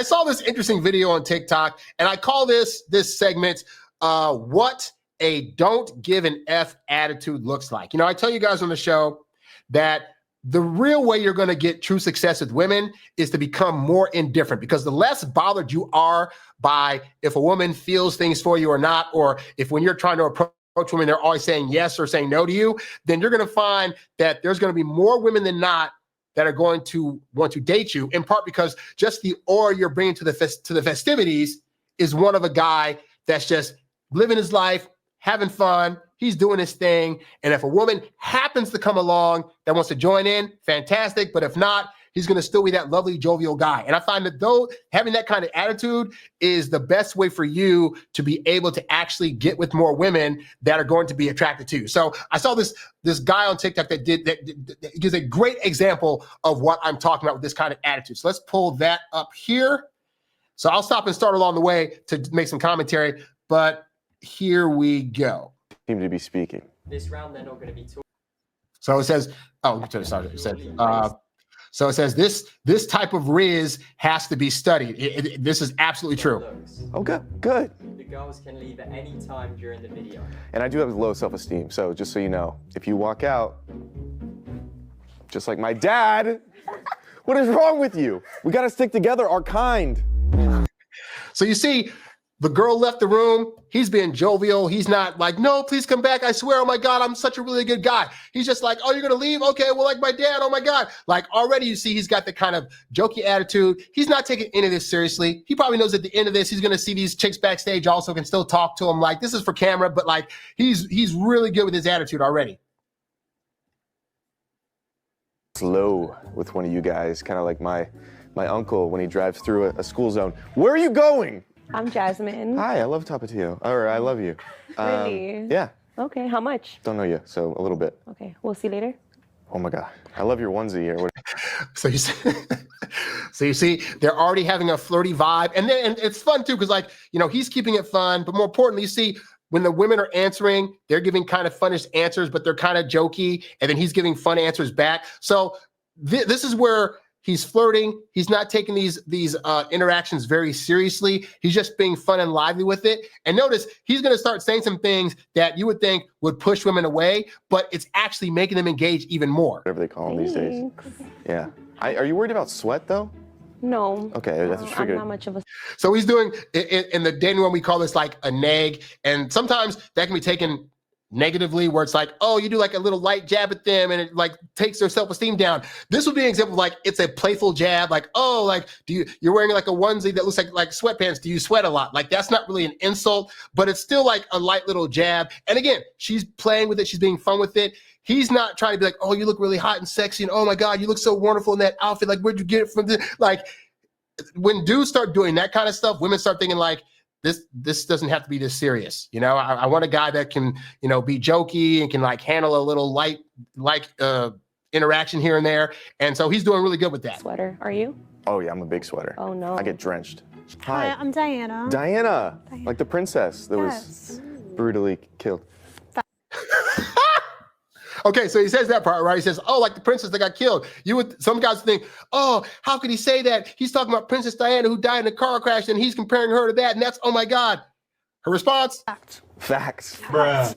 I saw this interesting video on TikTok, and I call this segment, what a don't give an F attitude looks like. You know, I tell you guys on the show that the real way you're going to get true success with women is to become more indifferent, because the less bothered you are by if a woman feels things for you or not, or if when you're trying to approach women, they're always saying yes or saying no to you, then you're going to find that there's going to be more women than not that are going to want to date you, in part because just the aura you're bringing to the festivities is one of a guy that's just living his life, having fun. He's doing his thing. And if a woman happens to come along that wants to join in, fantastic. But if not, he's going to still be that lovely, jovial guy. And I find that though having that kind of attitude is the best way for you to be able to actually get with more women that are going to be attracted to you. So I saw this guy on TikTok that gives a great example of what I'm talking about with this kind of attitude. So let's pull that up here. So I'll stop and start along the way to make some commentary, but here we go. Seem to be speaking. This round, they're not going to be talking. So it says, so it says this type of riz has to be studied. This is absolutely true. Okay, good. The girls can leave at any time during the video. And I do have low self-esteem, so just so you know, if you walk out, just like my dad, what is wrong with you? We got to stick together, our kind. So you see, the girl left the room. He's being jovial. He's not like, no, please come back. I swear, oh my God, I'm such a really good guy. He's just like, oh, you're going to leave? Okay, well, like my dad, oh my God. Like already you see he's got the kind of jokey attitude. He's not taking any of this seriously. He probably knows at the end of this, he's going to see these chicks backstage also can still talk to him. Like this is for camera, but like he's really good with his attitude already. Slow with one of you guys, kind of like my uncle when he drives through a school zone. Where are you going? I'm Jasmine. Hi, I love Tapatio. Or I love you. Really? Yeah. Okay, how much? Don't know you, so a little bit. Okay, we'll see later. Oh my God, I love your onesie or what? So you see, they're already having a flirty vibe, and it's fun too because like he's keeping it fun, but more importantly, you see when the women are answering, they're giving kind of funnish answers, but they're kind of jokey, and then he's giving fun answers back. So this is where he's flirting. He's not taking these interactions very seriously. He's just being fun and lively with it. And notice he's going to start saying some things that you would think would push women away, but it's actually making them engage even more. Whatever they call them these days. Yeah. Are you worried about sweat though? No. Okay, that's what I'm not much of a. So he's doing in the dating room. We call this like a nag, and sometimes that can be taken negatively, where it's like, oh, you do like a little light jab at them and it like takes their self-esteem down. This would be an example of like, it's a playful jab. Like, oh, like, you're wearing like a onesie that looks like sweatpants. Do you sweat a lot? Like, that's not really an insult, but it's still like a light little jab. And again, she's playing with it. She's being fun with it. He's not trying to be like, oh, you look really hot and sexy. And oh my God, you look so wonderful in that outfit. Like, where'd you get it from? Like when dudes start doing that kind of stuff, women start thinking like, this doesn't have to be this serious. I want a guy that can, be jokey and can like handle a little light interaction here and there. And so he's doing really good with that. Sweater, are you? Oh yeah, I'm a big sweater. Oh no. I get drenched. Hi, I'm Diana. Diana, like the princess that was brutally killed. Okay, so he says that part, right? He says, oh, like the princess that got killed. Some guys think, oh, how could he say that? He's talking about Princess Diana who died in a car crash and he's comparing her to that. And that's, oh my God. Her response? Facts. Bruh.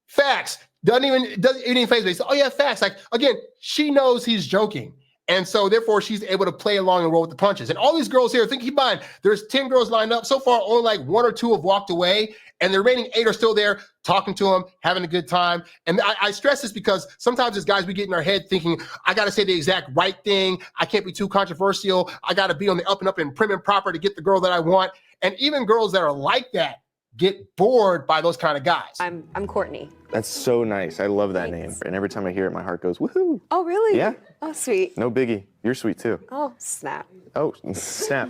Facts. Doesn't even face me. He says, oh yeah, facts. Like, again, she knows he's joking. And so therefore she's able to play along and roll with the punches. And all these girls here, keep in mind, there's 10 girls lined up. So far, only like 1 or 2 have walked away. And the remaining 8 are still there talking to him, having a good time. And I stress this because sometimes as guys, we get in our head thinking, I got to say the exact right thing. I can't be too controversial. I got to be on the up and up and prim and proper to get the girl that I want. And even girls that are like that get bored by those kind of guys. I'm Courtney. That's so nice. I love that name. And every time I hear it, my heart goes, woohoo. Oh, really? Yeah. Oh, sweet. No biggie. You're sweet too. Oh, snap. Oh, snap.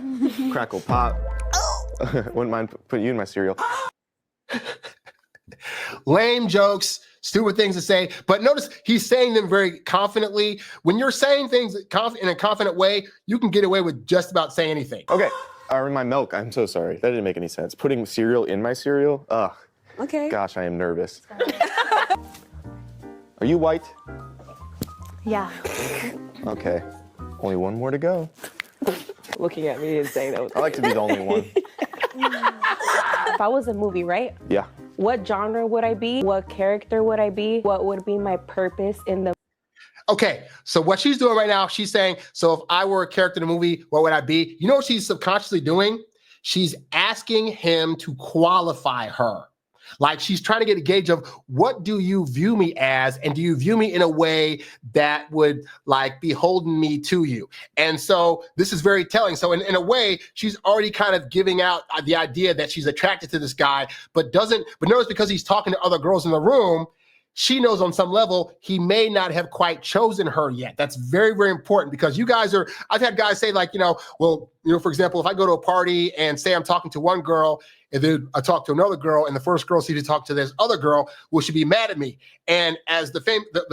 Crackle pop. Wouldn't mind putting you in my cereal. Lame jokes, stupid things to say, but notice he's saying them very confidently. When you're saying things in a confident way, you can get away with just about saying anything. Okay, or in my milk, I'm so sorry. That didn't make any sense. Putting cereal in my cereal? Ugh. Okay. Gosh, I am nervous. Are you white? Yeah. Okay, only one more to go. looking at me and saying that. I like to be the only one. If I was a movie, right? Yeah. What genre would I be? What character would I be? What would be my purpose in the Okay, so what she's doing right now, she's saying, so if I were a character in a movie, what would I be? You know what she's subconsciously doing? She's asking him to qualify her. Like she's trying to get a gauge of what do you view me as, and do you view me in a way that would like be holding me to you? And so this is very telling. So in a way, she's already kind of giving out the idea that she's attracted to this guy, but notice because he's talking to other girls in the room, she knows on some level he may not have quite chosen her yet. That's very, very important because you guys I've had guys say like, for example, if I go to a party and say I'm talking to one girl and then I talk to another girl and the first girl seems to talk to this other girl, will she be mad at me? And as the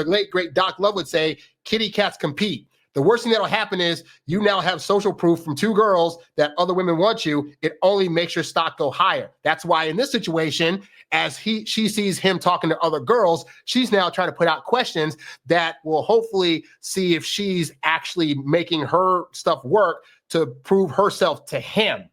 late, great Doc Love would say, kitty cats compete. The worst thing that'll happen is you now have social proof from two girls that other women want you. It only makes your stock go higher. That's why in this situation, as she sees him talking to other girls, she's now trying to put out questions that will hopefully see if she's actually making her stuff work to prove herself to him.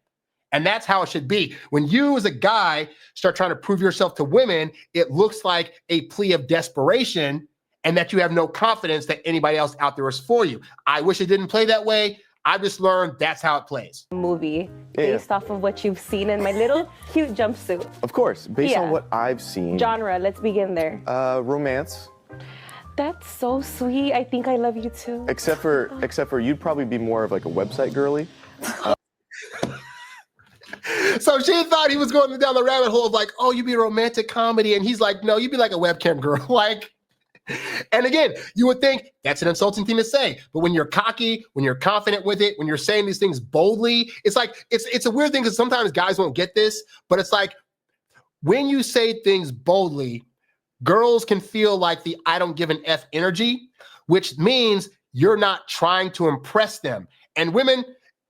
And that's how it should be. When you as a guy start trying to prove yourself to women, it looks like a plea of desperation and that you have no confidence that anybody else out there is for you. I wish it didn't play that way. I just learned that's how it plays. movie based off of what you've seen in my little cute jumpsuit? Of course, based on what I've seen. Genre, let's begin there. Romance. That's so sweet. I think I love you too. Except for you'd probably be more of like a website girly. So she thought he was going down the rabbit hole of like, oh, you'd be a romantic comedy. And he's like, no, you'd be like a webcam girl. Like, and again, you would think that's an insulting thing to say. But when you're cocky, when you're confident with it, when you're saying these things boldly, it's like, it's a weird thing because sometimes guys won't get this, but it's like when you say things boldly, girls can feel like the I don't give an F energy, which means you're not trying to impress them. And women,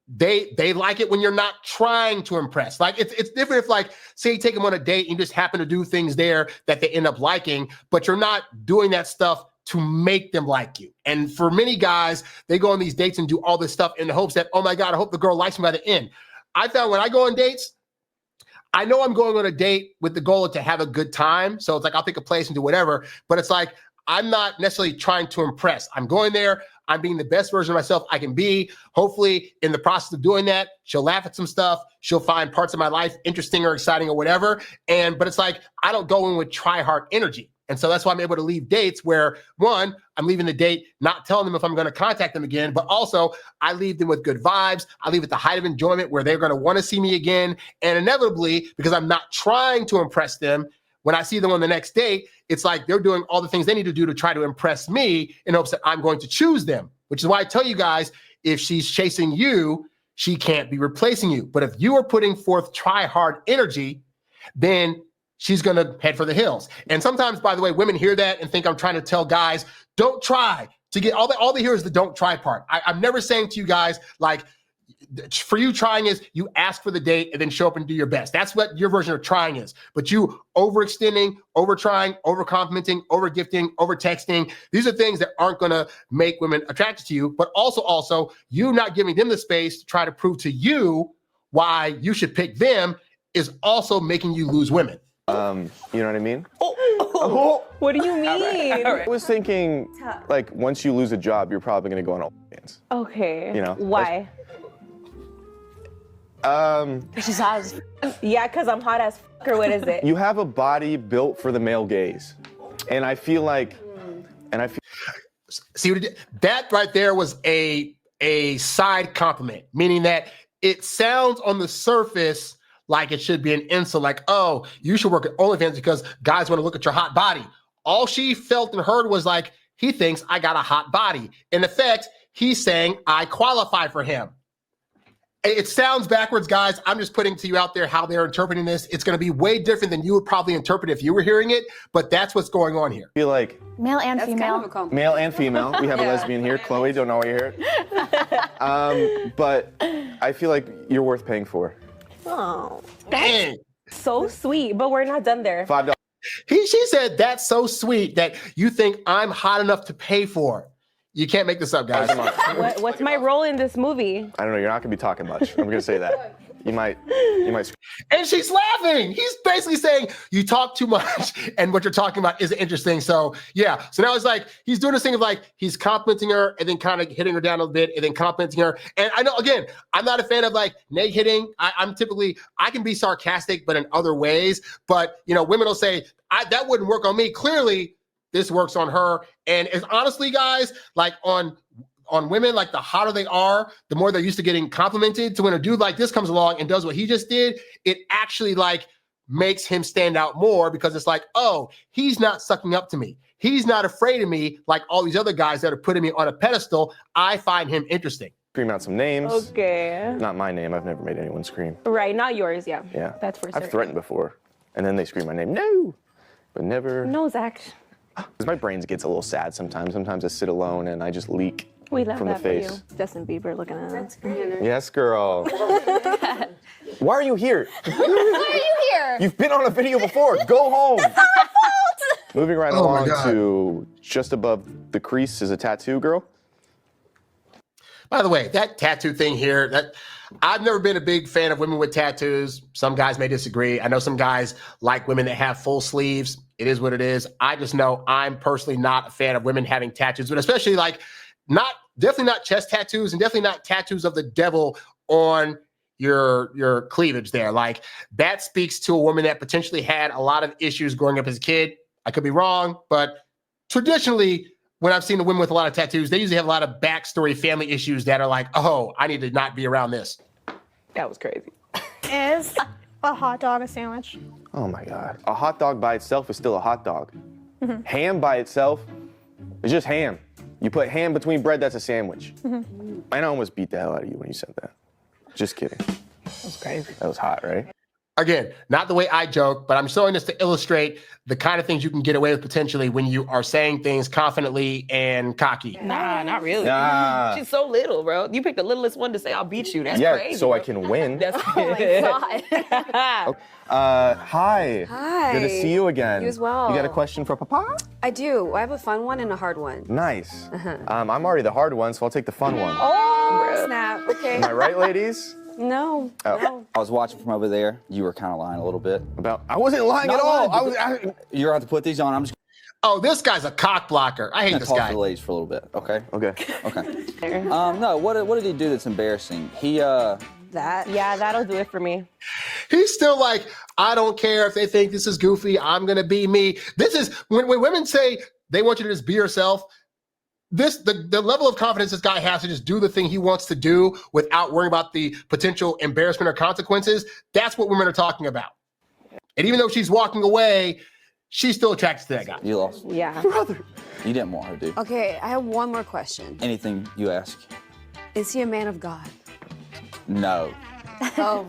they like it when you're not trying to impress. Like it's different if like, say you take them on a date and you just happen to do things there that they end up liking, but you're not doing that stuff to make them like you. And for many guys, they go on these dates and do all this stuff in the hopes that, oh my God, I hope the girl likes me by the end. I found when I go on dates, I know I'm going on a date with the goal to have a good time. So it's like, I'll pick a place and do whatever, but it's like, I'm not necessarily trying to impress. I'm going there. I'm being the best version of myself I can be. Hopefully, in the process of doing that, she'll laugh at some stuff. She'll find parts of my life interesting or exciting or whatever. But it's like, I don't go in with try hard energy. And so that's why I'm able to leave dates where, one, I'm leaving the date, not telling them if I'm going to contact them again, but also I leave them with good vibes. I leave at the height of enjoyment where they're going to want to see me again. And inevitably, because I'm not trying to impress them, when I see them on the next date, it's like they're doing all the things they need to do to try to impress me in hopes that I'm going to choose them, which is why I tell you guys, if she's chasing you, she can't be replacing you. But if you are putting forth try hard energy, then she's going to head for the hills. And sometimes, by the way, women hear that and think I'm trying to tell guys, don't try to get all they hear is the don't try part. I'm never saying to you guys, like, for you, trying is you ask for the date and then show up and do your best. That's what your version of trying is. But you overextending, over trying, over complimenting, over gifting, over texting, these are things that aren't going to make women attracted to you. But also you not giving them the space to try to prove to you why you should pick them is also making you lose women. You know what I mean? What do you mean? I was thinking, like, once you lose a job, you're probably going to go on OnlyFans. Okay. You know? Why? She's hot as Yeah, because I'm hot as f***, or what is it? You have a body built for the male gaze. And I feel like, See what it did? That right there was a side compliment, meaning that it sounds on the surface like it should be an insult, like, oh, you should work at OnlyFans because guys want to look at your hot body. All she felt and heard was like, he thinks I got a hot body. In effect, he's saying I qualify for him. It sounds backwards, guys. I'm just putting to you out there how they're interpreting this. It's going to be way different than you would probably interpret if you were hearing it, but that's what's going on here. I feel like Male and That's female. kind of a compliment. male and female. We have a lesbian here. Chloe, don't know why you're here. But I feel like you're worth paying for. Oh, Dang. so sweet, but we're not done there. $5. She said, that's so sweet that you think I'm hot enough to pay for. You can't make this up, guys. What's my role in this movie? I don't know. You're not gonna be talking much. I'm gonna say that. You might. And she's laughing. He's basically saying you talk too much and what you're talking about isn't interesting. So yeah. So now it's like he's doing this thing of like he's complimenting her and then kind of hitting her down a bit and then complimenting her. And I know, again, I'm not a fan of like neg hitting. I can be sarcastic, but in other ways. But women will say that wouldn't work on me. Clearly, this works on her. And it's honestly, guys, like on women, like the hotter they are, the more they're used to getting complimented. So when a dude like this comes along and does what he just did, it actually like makes him stand out more because it's like, oh, he's not sucking up to me. He's not afraid of me like all these other guys that are putting me on a pedestal. I find him interesting. Scream out some names. Okay. Not my name. I've never made anyone scream. Right, not yours, yeah. Yeah. That's for certain. I've threatened before, and then they scream my name. No, but never. No, Zach. Because my brain gets a little sad sometimes. Sometimes I sit alone and I just leak. We love from that the face. for you. Justin Bieber looking at us. Yes, girl. Why are you here? Why are you here? You've been on a video before. Go home. It's not my fault. Moving right along to just above the crease is a tattoo, girl. By the way, that tattoo thing here, I've never been a big fan of women with tattoos. Some guys may disagree. I know some guys like women that have full sleeves. It is what it is. I just know I'm personally not a fan of women having tattoos, but especially like definitely not chest tattoos and definitely not tattoos of the devil on your cleavage there. Like that speaks to a woman that potentially had a lot of issues growing up as a kid. I could be wrong, but traditionally, when I've seen the women with a lot of tattoos, they usually have a lot of backstory family issues that are like, oh, I need to not be around this. That was crazy. Is a hot dog a sandwich? Oh my God. A hot dog by itself is still a hot dog. Ham by itself is just ham. You put ham between bread, that's a sandwich. I almost beat the hell out of you when you said that. Just kidding. That was crazy. That was hot, right? Again, not the way I joke, but I'm showing this to illustrate the kind of things you can get away with potentially when you are saying things confidently and cocky. Nah, not really. Nah. She's so little, bro. You picked the littlest one to say I'll beat you. That's crazy. So bro. I can win. That's Oh my God. Hi. Hi. Good to see you again. You as well. You got a question for Papa? I do. I have a fun one and a hard one. Nice. I'm already the hard one, so I'll take the fun one. Oh, snap. Okay. Am I right, ladies? No. Oh. No. I was watching from over there. You were kind of lying a little bit. I wasn't lying at all. You're going to have to put these on. I'm just Oh, this guy's a cock blocker. I hate going to this talk guy. to the ladies for a little bit, okay? Okay. No, what did he do that's embarrassing? He, That. Yeah, that'll do it for me. He's still like, I don't care if they think this is goofy. I'm going to be me. This is when women say they want you to just be yourself. The level of confidence this guy has to just do the thing he wants to do without worrying about the potential embarrassment or consequences. That's what women are talking about. And even though she's walking away, she's still attracted to that guy. you lost. Yeah. Brother. You didn't want her to. Okay, I have one more question. Anything you ask. Is he a man of God? No. Oh.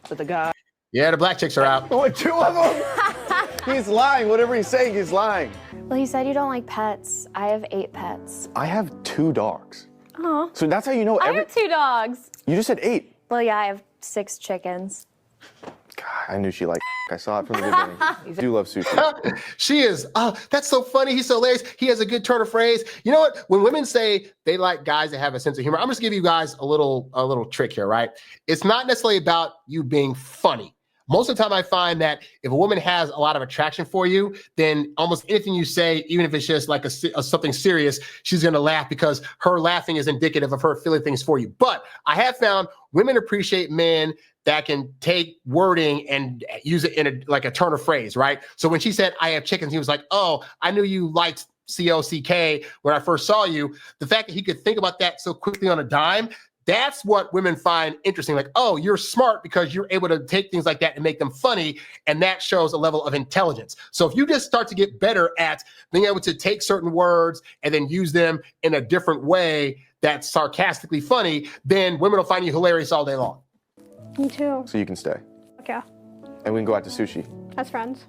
With the guy. Yeah, the black chicks are out. Oh, 2 of them? He's lying. Whatever he's saying, he's lying. Well, you said you don't like pets. I have 8 pets. I have 2 dogs. Oh. So that's how you know I have 2 dogs. You just said 8. Well, yeah, I have 6 chickens. God, I knew she liked I saw it from the beginning. I do love sushi. She is. Oh, that's so funny. He's so hilarious. He has a good turn of phrase. You know what? When women say they like guys that have a sense of humor, I'm just gonna give you guys a little trick here, right? It's not necessarily about you being funny. Most of the time I find that if a woman has a lot of attraction for you, then almost anything you say, even if it's just like a something serious, she's going to laugh because her laughing is indicative of her feeling things for you. But I have found women appreciate men that can take wording and use it in a turn of phrase, right? So when she said, I have chickens, he was like, oh, I knew you liked COCK when I first saw you. The fact that he could think about that so quickly on a dime, that's what women find interesting. Like, oh, you're smart because you're able to take things like that and make them funny. And that shows a level of intelligence. So if you just start to get better at being able to take certain words and then use them in a different way that's sarcastically funny, then women will find you hilarious all day long. Me too. So you can stay. Okay. And we can go out to sushi. As friends.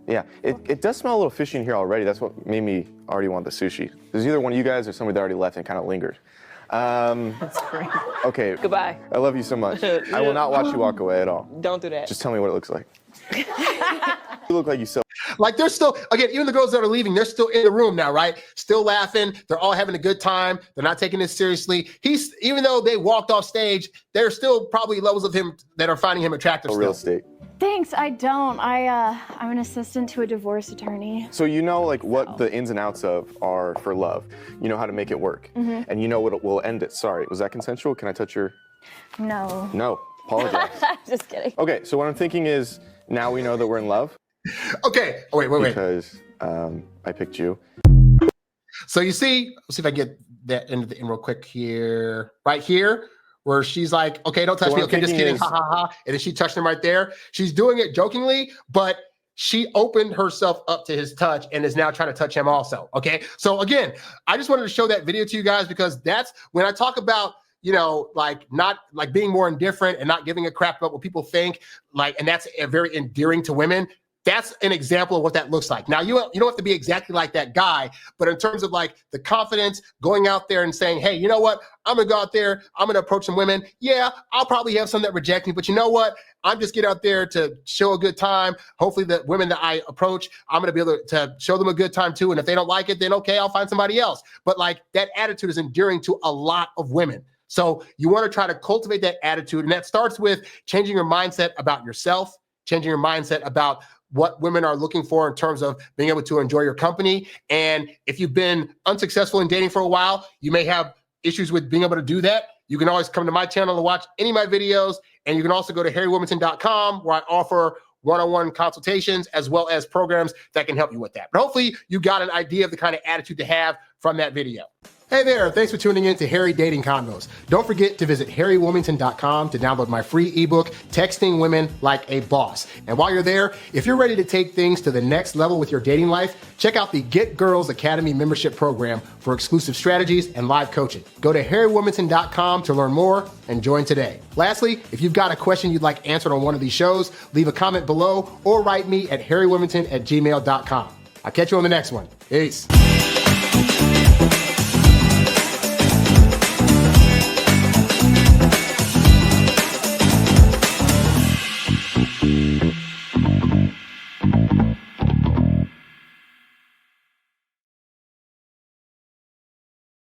Yeah, it does smell a little fishy in here already. That's what made me already want the sushi. There's either one of you guys or somebody that already left and kind of lingered. That's great. Okay. Goodbye. I love you so much. I will not watch you walk away at all. Don't do that. Just tell me what it looks like. You look like you sell. Like they're still, again, even the girls that are leaving, they're still in the room now, right? Still laughing. They're all having a good time. They're not taking this seriously. Even though they walked off stage, there's still probably levels of him that are finding him attractive. Real estate. Thanks, I don't. I'm an assistant to a divorce attorney. So you know like what the ins and outs of are for love. You know how to make it work. And you know what will end it. Sorry, was that consensual? Can I touch your... No. No, apologize. Just kidding. Okay, so what I'm thinking is now we know that we're in love. Okay, wait. Because I picked you. So you see, let's see if I get that into the in real quick here. Right here, where she's like, okay, don't touch So me. what Okay, I'm just kidding. thinking Ha, ha, ha. And then she touched him right there. She's doing it jokingly, but she opened herself up to his touch and is now trying to touch him also. Okay. So again, I just wanted to show that video to you guys because that's when I talk about, you know, like not like being more indifferent and not giving a crap about what people think, like, and that's very endearing to women. That's an example of what that looks like. Now, you don't have to be exactly like that guy, but in terms of like the confidence, going out there and saying, hey, you know what? I'm going to go out there. I'm going to approach some women. Yeah, I'll probably have some that reject me, but you know what? I'm just get out there to show a good time. Hopefully the women that I approach, I'm going to be able to show them a good time too. And if they don't like it, then okay, I'll find somebody else. But like that attitude is endearing to a lot of women. So you want to try to cultivate that attitude. And that starts with changing your mindset about yourself, changing your mindset about what women are looking for in terms of being able to enjoy your company. And if you've been unsuccessful in dating for a while, you may have issues with being able to do that. You can always come to my channel to watch any of my videos. And you can also go to HarryWilmington.com where I offer one-on-one consultations as well as programs that can help you with that. But hopefully you got an idea of the kind of attitude to have from that video. Hey there, thanks for tuning in to Harry Dating Convos. Don't forget to visit HarryWilmington.com to download my free ebook, Texting Women Like a Boss. And while you're there, if you're ready to take things to the next level with your dating life, check out the Get Girls Academy membership program for exclusive strategies and live coaching. Go to HarryWilmington.com to learn more and join today. Lastly, if you've got a question you'd like answered on one of these shows, leave a comment below or write me at HarryWilmington@gmail.com. I'll catch you on the next one. Peace.